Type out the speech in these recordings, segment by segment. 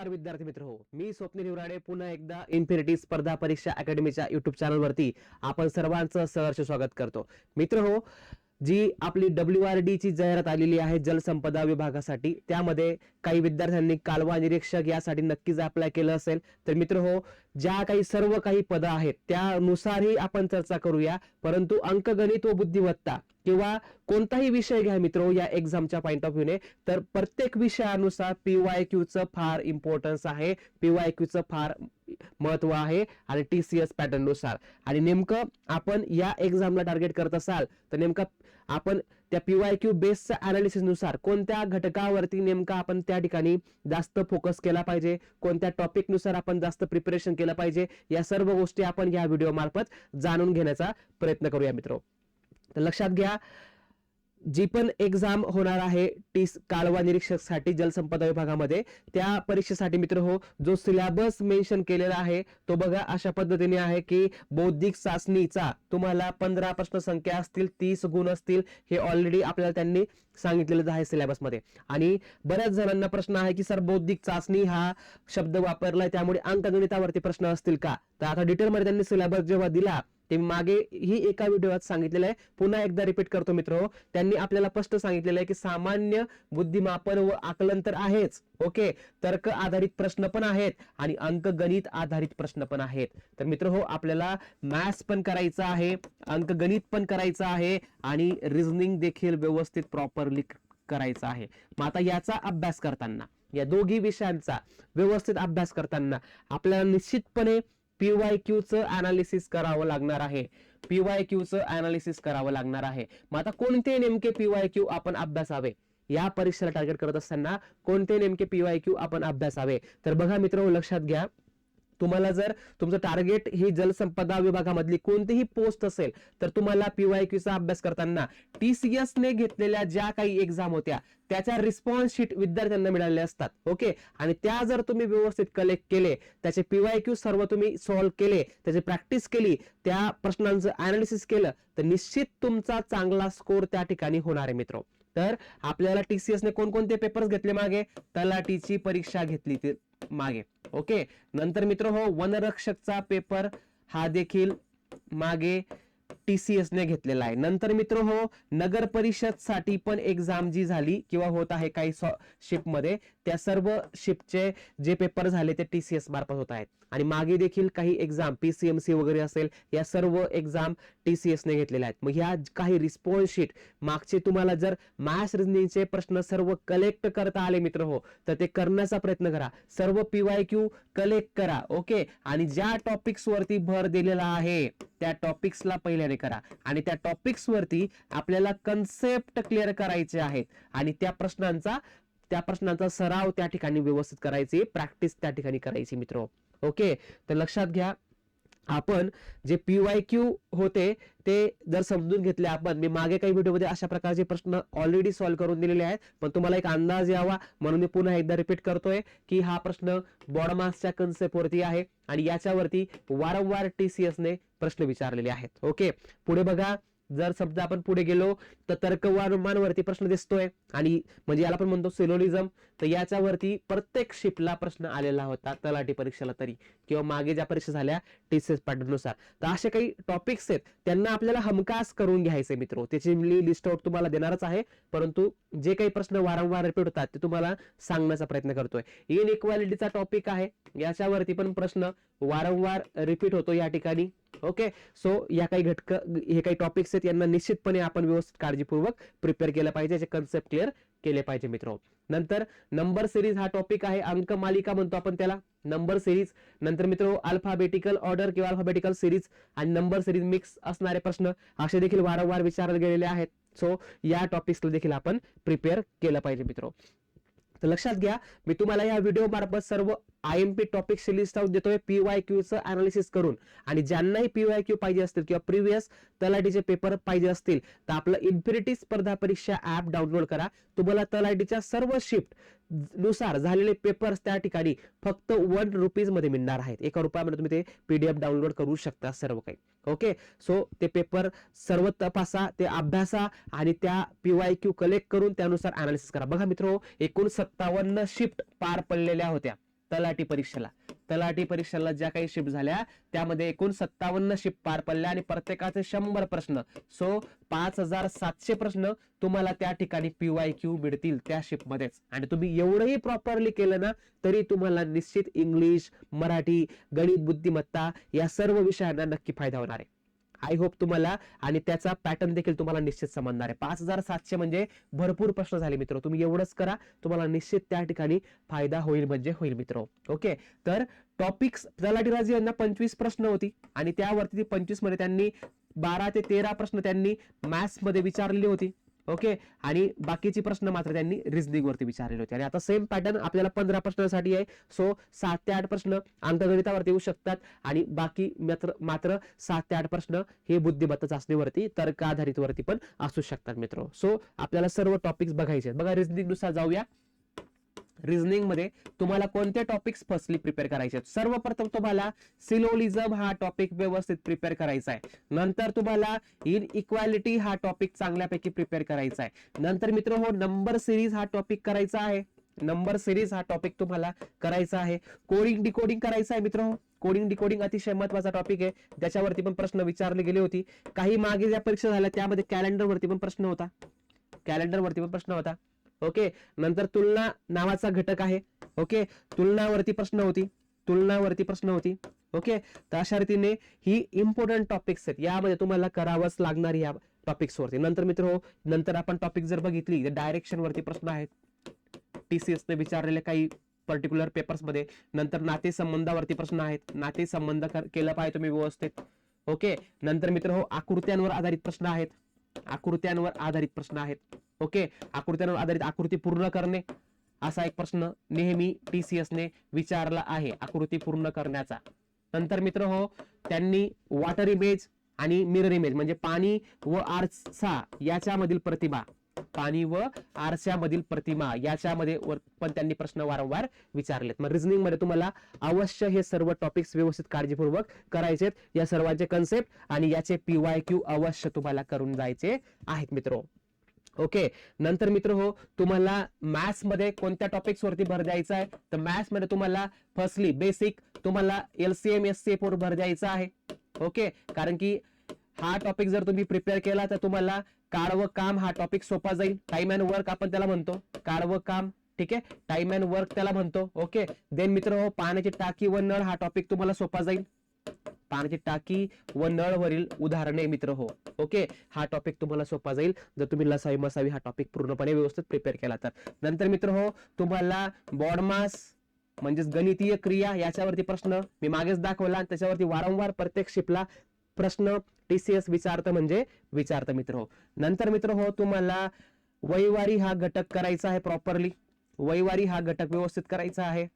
नमस्कार विद्यार्थी मित्र हो, मी स्वप्नील हिवराडे पुन्हा एकदा इन्फिनिटी स्पर्धा परीक्षा अकॅडमीच्या युट्यूब चॅनलवरती आपण सर्वांचं सहर्ष स्वागत करतो. मित्र हो, जी आपली WRD ची जाहिरात आलेली आहे जलसंपदा विभागासाठी, त्यामध्ये काही विद्यार्थ्यांनी कालवा निरीक्षक यासाठी नक्कीच अप्लाय केलं असेल. तर मित्र हो, ज्या काही सर्व काही पदं आहेत त्यानुसारही आपण चर्चा करूया. परंतु अंकगणित व बुद्धिमत्ता किंवा कोणताही विषय घ्या मित्र या एक्झामच्या पॉइंट ऑफ व्ह्यूने, तर प्रत्येक विषयानुसार PYQ चं फार इम्पॉर्टन्स आहे, PYQ चं फार महत्व आहे आणि TCS पॅटर्न नुसार. आणि नेमकं आपण या एक्झामला टार्गेट करत असाल तर नेमकं आपण त्या PYQ बेसच्या अनालिसिस नुसार कोणत्या घटकावरती नेमका आपण त्या ठिकाणी जास्त फोकस केला पाहिजे, कोणत्या टॉपिक नुसार आपण जास्त प्रिपरेशन केलं पाहिजे, या सर्व गोष्टी आपण या व्हिडिओ मार्फत जाणून घेण्याचा प्रयत्न करूया मित्र. तर लक्षात घ्या, जी पण एक्झाम होणार आहे कालवा निरीक्षक साठी जलसंपदा विभागामध्ये, त्या परीक्षेसाठी मित्र हो, जो सिलेबस मेन्शन केलेला आहे तो बघा अशा पद्धतीने आहे की बौद्धिक चाचणीचा तुम्हाला 15 प्रश्न संख्या असतील, 30 गुण असतील, हे ऑलरेडी आपल्याला त्यांनी सांगितलेलं आहे सिलेबस मध्ये. आणि बऱ्याच जणांना प्रश्न आहे की सर बौद्धिक चाचणी हा शब्द वापरलाय त्यामुळे अंकगणितावरती प्रश्न असतील का. तर आता डिटेलमध्ये त्यांनी सिलेबस जेव्हा दिला ते मागे ही एका व्हिडिओत सांगितलेलं आहे, पुन्हा एकदा रिपीट करतो मित्र हो. त्यांनी आपल्याला स्पष्ट सांगितलेलं आहे की सामान्य बुद्धिमापन व आकलन तर आहेच, ओके, तर्क आधारित प्रश्न पण आहेत आणि अंकगणित आधारित प्रश्न पण आहेत. तर मित्र हो, आपल्याला मॅथ्स पण करायचं आहे, अंकगणित पण करायचं आहे आणि रिझनिंग देखील व्यवस्थित प्रॉपरली करायचं आहे. मग आता याचा अभ्यास करताना, या दोघी विषयांचा व्यवस्थित अभ्यास करताना आपल्याला निश्चितपणे PYQ चं अनालिसिस करावं लागणार आहे, PYQ चं अनालिसिस करावं लागणार आहे. मग आता कोणते नेमके PYQ आपण अभ्यासावे, या परीक्षेला टार्गेट करत असताना कोणते नेमके PYQ आपण अभ्यासावे. तर बघा मित्र, लक्षात घ्या, तुम्हाला जर तुमचं टार्गेट ही जलसंपदा विभागामधली कोणतीही पोस्ट असेल तर तुम्हाला PYQ चा अभ्यास करताना TCS ने घेतलेल्या ज्या काही एक्झाम होत्या त्याच्या रिस्पॉन्स शीट विद्यार्थ्यांना मिळाले असतात, ओके, आणि त्या जर तुम्ही व्यवस्थित कलेक्ट केले, त्याचे PYQ सर्व तुम्ही सॉल्व्ह केले, त्याची प्रॅक्टिस केली, त्या प्रश्नांचं अनालिसिस केलं, तर निश्चित तुमचा चांगला स्कोर त्या ठिकाणी होणार आहे मित्र. तर आपल्याला TCS ने कोणकोणते पेपर्स घेतले मागे, तलाठीची परीक्षा घेतली ती मागे, ओके. नंतर मित्र हो, वनरक्षकचा पेपर हा देखील मागे TCS ने घेतलेला आहे. नंतर मित्र हो, नगर परिषद साठी पण एक्झाम जी झाली किंवा होत आहे काही शिफ्ट मध्ये, त्या सर्व शिफ्टचे जे पेपर झाले ते TCS मार्फत होत आहेत. आणि मागे देखील काही एक्झाम PCMC वगैरे असेल, या सर्व एक्झाम TCS ने घेतलेल्या आहेत. मग ह्या काही रिस्पॉन्स शीट मागचे तुम्हाला जर मॅथ्स रिझनिंगचे प्रश्न सर्व कलेक्ट करता आले मित्र हो, तर ते करण्याचा प्रयत्न करा, सर्व PYQ कलेक्ट करा, ओके. आणि ज्या टॉपिक्स वरती भर दिलेला आहे त्या टॉपिक्सला पहिल्याने करा आणि त्या टॉपिक्स वरती आपल्याला कन्सेप्ट क्लिअर करायचे आहेत आणि त्या प्रश्नांचा सराव त्या ठिकाणी व्यवस्थित करायची, प्रॅक्टिस त्या ठिकाणी करायची मित्र, ओके. तर लक्षात घ्या, आपण जे PYQ होते ते जर समजून घेतले आपण, मी मागे काही व्हिडिओमध्ये अशा प्रकारचे प्रश्न ऑलरेडी सॉल्व्ह करून दिलेले आहेत, पण तुम्हाला एक अंदाज यावा म्हणून मी पुन्हा एकदा रिपीट करतोय की हा प्रश्न बॉड मासच्या कन्सेप्ट वरती आहे आणि याच्यावरती वारंवार TCS ने प्रश्न विचारलेले आहेत, ओके. पुढे बघा, जर समजा आपण पुढे गेलो तर तर्कवानुमानवरती प्रश्न दिसतोय आणि म्हणजे याला आपण म्हणतो सिलोलिझम, तर याच्यावरती प्रत्येक शिफ्टला प्रश्न आलेला होता तलाठी परीक्षेला तरी किंवा मागे ज्या परीक्षा झाल्या TCS पॅटर्न नुसार. तर असे काही टॉपिक्स आहेत त्यांना आपल्याला हमखास करून घ्यायचे मित्र, त्याची मी लिस्ट आउट तुम्हाला देणारच आहे, परंतु जे काही प्रश्न वारंवार रिपीट होतात ते तुम्हाला सांगण्याचा प्रयत्न करतोय. इनइक्वालिटीचा टॉपिक आहे, याच्यावरती पण प्रश्न वारंवार रिपीट होतो या ठिकाणी, ओके. सो या काही हे काही टॉपिक्स आहेत, यांना निश्चितपणे आपण व्यवस्थित काळजीपूर्वक प्रिपेअर केलं पाहिजे, याचे कन्सेप्ट क्लिअर केले पाहिजे मित्र. नंतर नंबर सिरीज हा टॉपिक आहे, अंक मालिका म्हणतो आपण त्याला, नंबर सिरीज. नंतर मित्र अल्फाबेटिकल ऑर्डर किंवा अल्फाबेटिकल सिरीज आणि नंबर सिरीज मिक्स असणारे प्रश्न असे देखील वारंवार विचारले गेलेले आहेत. सो या टॉपिक्सला देखील आपण प्रिपेअर केलं पाहिजे मित्र. तर लक्षात घ्या, मी तुम्हाला या व्हिडिओ मार्फत सर्व IMP टॉपिक्सची लिस्ट आउट देतोय PYQ चं अनालिसिस करून, आणि ज्यांनाही PYQ पाहिजे असतील किंवा प्रिव्हियस तलाठीचे पेपर पाहिजे असतील तर आपलं इन्फिनिटी स्पर्धा परीक्षा ऍप डाउनलोड करा. तुम्हाला तलाठीच्या सर्व शिफ्ट नुसार झालेले पेपर्स त्या ठिकाणी फक्त ₹1 मध्ये मिळणार आहेत. ₹1 तुम्ही ते PDF डाउनलोड करू शकता सर्व काही, ओके. सो ते पेपर सर्व तपासा, ते अभ्यासा आणि त्या PYQ कलेक्ट करून त्यानुसार अनालिसिस करा. बघा मित्र, एकूण 57 शिफ्ट पार पडलेल्या होत्या, तलाठी परीक्षेला. तलाठी परीक्षेला ज्या काही शिफ्ट झाल्या त्यामध्ये एकूण 57 शिफ्ट पार पडल्या आणि प्रत्येकाचे 100 प्रश्न. सो 5700 प्रश्न तुम्हाला त्या ठिकाणी PYQ मिळतील त्या शिफ्ट मध्येच. आणि तुम्ही एवढंही प्रॉपरली केलं ना तरी तुम्हाला निश्चित इंग्लिश, मराठी, गणित, बुद्धिमत्ता या सर्व विषयांना नक्की फायदा होणार आहे. आय होप तुम्हाला, आणि त्याचा पॅटर्न देखील तुम्हाला निश्चित समजणार आहे. 5700 म्हणजे भरपूर प्रश्न झाले मित्र. तुम्ही एवढंच करा, तुम्हाला निश्चित त्या ठिकाणी फायदा होईल म्हणजे होईल मित्र. ओके, तर टॉपिक्स तलाठी राजे यांना 25 प्रश्न होती आणि त्यावरती 25 मध्ये त्यांनी 12 ते 13 प्रश्न त्यांनी मॅथ्स मध्ये विचारलेली होती. ओके, आणि बाकीचे प्रश्न मात्र त्यांनी रिझनिंग वरती विचारलेले होते. आणि आता सेम पॅटर्न आपल्याला 15 प्रश्नांसाठी आहे. सो 7 ते 8 प्रश्न अंकगणितावरती येऊ शकतात आणि बाकी मात्र 7 ते 8 प्रश्न हे बुद्धिमत्ता चाचणीवरती, तर्क आधारित वरती पण असू शकतात मित्र. सो आपल्याला सर्व टॉपिक्स बघायचे आहेत. बघा, रिझनिंग नुसार जाऊया. रिझनिंग मध्ये तुम्हाला कोणते टॉपिक्स फर्स्टली प्रिपेअर करायचे आहेत? सर्वप्रथम तुम्हाला सिलोलिझम हा टॉपिक व्यवस्थित प्रिपेअर करायचा आहे. नंतर तुम्हाला इनइक्वालिटी हा टॉपिक चांगल्यापैकी प्रिपेअर करायचा आहे. नंतर मित्र हो, नंबर सिरीज हा टॉपिक करायचा आहे. नंबर सिरीज हा टॉपिक तुम्हाला करायचा आहे. कोडिंग डिकोडिंग करायचं आहे मित्र. कोडिंग डिकोडिंग अतिशय महत्वाचा टॉपिक आहे. त्याच्यावरती पण प्रश्न विचारले गेले होते. काही मागे ज्या परीक्षा झाल्या त्यामध्ये कॅलेंडर वरती पण प्रश्न होता. कॅलेंडर वरती पण प्रश्न होता. ओके, नंतर तुलना नावाचा घटक आहे. ओके, तुलनावरती प्रश्न होती. तुलनावरती प्रश्न होती. ओके, तर अशा रीतीने ही इम्पॉर्टंट टॉपिक्स आहेत. यामध्ये तुम्हाला करावंच लागणार या टॉपिक्स वरती. नंतर मित्र हो, नंतर आपण टॉपिक जर बघितली तर डायरेक्शन वरती प्रश्न आहेत. TCS ने विचारलेले काही पर्टिक्युलर पेपर्स मध्ये. नंतर नातेसंबंधावरती प्रश्न आहेत. नातेसंबंध केलं पाहिजे तुम्ही व्यवस्थित. ओके, नंतर मित्र हो, आकृत्यांवर आधारित प्रश्न आहेत. आकृत्यांवर आधारित प्रश्न आहेत. ओके, आकृत्यांवर आधारित आकृती पूर्ण करणे असा एक प्रश्न नेहमी TCS ने विचारला आहे, आकृती पूर्ण करण्याचा. नंतर मित्र हो, त्यांनी वॉटर इमेज आणि मिरर इमेज म्हणजे पाणी व आरसा याच्यामधील प्रतिमा, पाणी व आरशामधील प्रतिमा याच्यामध्ये पण त्यांनी प्रश्न वारंवार विचारलेत. मग रिझनिंग मध्ये तुम्हाला अवश्य हे सर्व टॉपिक्स व्यवस्थित काळजीपूर्वक करायचे. या सर्वांचे कन्सेप्ट आणि याचे PYQ अवश्य तुम्हाला करून जायचे आहेत मित्र. ओके, नंतर मित्र हो, तुम्हाला मॅथ्स मध्ये कोणत्या टॉपिक्स वरती भर द्यायचा आहे? तर मॅथ्स मध्ये तुम्हाला फर्स्टली बेसिक तुम्हाला LCM SCF वर भर द्यायचा आहे. ओके, कारण की हा टॉपिक जर तुम्ही प्रिपेअर केला तर तुम्हाला काळ व काम हा टॉपिक सोपा जाईल. टाइम अँड वर्क आपण त्याला म्हणतो, काळ व काम. ठीक आहे, टाइम अँड वर्क त्याला म्हणतो. ओके, देन मित्र हो, पाण्याची टाकी व नळ हा टॉपिक तुम्हाला सोपा जाईल. पाण्याची टाकी व नळवरील उदाहरणे मित्र हो. ओके, हा टॉपिक तुम्हाला सोपा जाईल जर तुम्ही लसावी मसावी हा टॉपिक पूर्णपणे व्यवस्थित प्रिपेअर केला तर. नंतर मित्र हो, तुम्हाला बॉडमास म्हणजेच गणितीय क्रिया याच्यावरती प्रश्न मी मागेच दाखवला आणि त्याच्यावरती वारंवार प्रत्येक शिफ्टला प्रश्न TCS विचारतं म्हणजे विचारतं मित्र हो. नंतर मित्र हो, तुम्हाला वैवारी हा घटक करायचा आहे प्रॉपरली. वैवारी हा घटक व्यवस्थित करायचा आहे.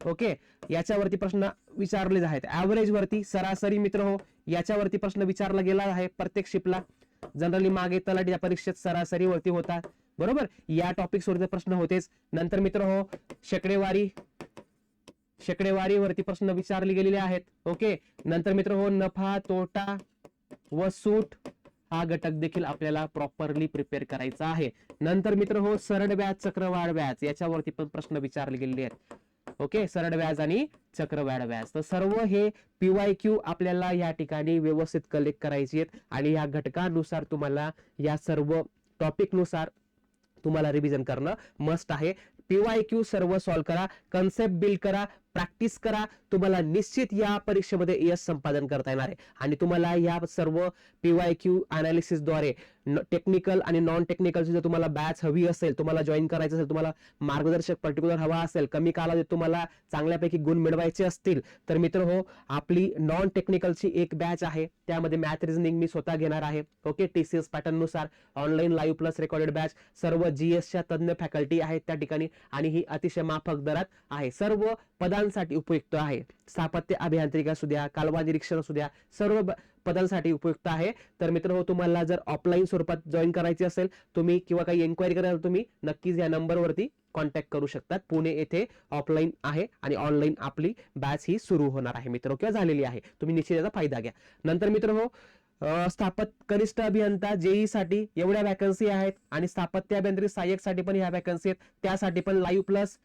ओके, याच्यावरती प्रश्न विचारले आहेत. ऍव्हरेज वरती सरासरी मित्र हो, याच्यावरती प्रश्न विचारला गेला आहे प्रत्येक शिफ्टला. जनरली मागे तलाठी परीक्षेत सरासरी वरती होता, बरोबर. या टॉपिक्स वरती प्रश्न होतेच. नंतर मित्र हो, शेकडेवारी वरती प्रश्न विचारले गेलेले आहेत. ओके, नंतर मित्र हो, नफा तोटा व सूट हा घटक देखील आपल्याला प्रॉपरली प्रिपेअर करायचा आहे. नंतर मित्र हो, सरळ व्याज चक्रवाढ व्याज याच्यावरती पण प्रश्न विचारले गेलेले आहेत. ओके, सरळ व्याज आणि चक्रवाढ व्याज. तर सर्व हे PYQ आपल्याला या ठिकाणी व्यवस्थित कलेक्ट करायची आहेत आणि या घटकानुसार तुम्हाला या सर्व टॉपिक नुसार तुम्हाला रिव्हिजन करणं मस्ट आहे. PYQ सर्व सॉल्व्ह करा, कन्सेप्ट बिल्ड करा, प्रॅक्टिस करा. तुम्हाला निश्चित या परीक्षेमध्ये यश संपादन करता येणार आहे. आणि तुम्हाला या सर्व PYQ अनालिसिस द्वारे टेक्निकल आणि नॉन टेक्निकलची जर तुम्हाला बॅच हवी असेल, तुम्हाला जॉईन करायचं असेल, तुम्हाला मार्गदर्शक पर्टिक्युलर हवा असेल, कमी कालावधीत तुम्हाला चांगल्यापैकी गुण मिळवायचे असतील तर मित्र हो, आपली नॉन टेक्निकलची एक बॅच आहे. त्यामध्ये मॅथ रिझनिंग मी स्वतः घेणार आहे. ओके, TCS पॅटर्न नुसार online live plus recorded batch. सर्व GS तज्ञ फॅकल्टी आहेत त्या ठिकाणी आणि ही अतिशय माफक दरात आहे. सर्व पदांसाठी उपयुक्त आहे. स्थापत्य अभियांत्रिकी असू द्या, कालवा निरीक्षण असू द्या, सर्व पदांसाठी उपयुक्त आहे. तर मित्र हो, तुम्हाला जर ऑफलाईन स्वरूपात जॉईन करायची असेल तुम्ही किंवा काही एन्क्वायरी करायला तुम्ही नक्कीच या नंबरवरती कॉन्टॅक्ट करू शकतात. पुणे येथे ऑफलाईन आहे आणि ऑनलाईन आपली बॅच ही सुरू होणार आहे मित्र, किंवा झालेली आहे. तुम्ही निश्चित याचा फायदा घ्या. नंतर मित्र हो, कनिष्ठ अभियंता JEE साठी एवढ्या वॅकन्सी आहेत आणि स्थापत्य अभियांत्रिकी सहाय्यक साठी पण ह्या वॅकन्सी आहेत. त्यासाठी पण लाईव्ह प्लस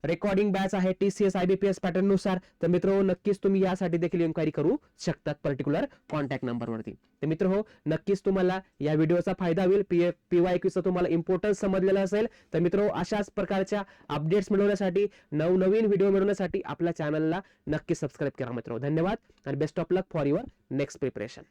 रेकॉर्डिंग बॅच आहे TCS IBPS पॅटर्न नुसार. तर मित्र नक्कीच तुम्ही यासाठी देखील इन्क्वायरी करू शकतात पर्टिक्युलर कॉन्टॅक्ट नंबरवरती. तर मित्र नक्कीच तुम्हाला या व्हिडिओचा फायदा होईल. PYQचा तुम्हाला इम्पॉर्टन्स समजलेला असेल. तर मित्र अशाच प्रकारच्या अपडेट्स मिळवण्यासाठी, नवनवीन व्हिडिओ मिळवण्यासाठी आपल्या चॅनलला नक्की सबस्क्राईब करा मित्र. धन्यवाद आणि best of luck for your next preparation.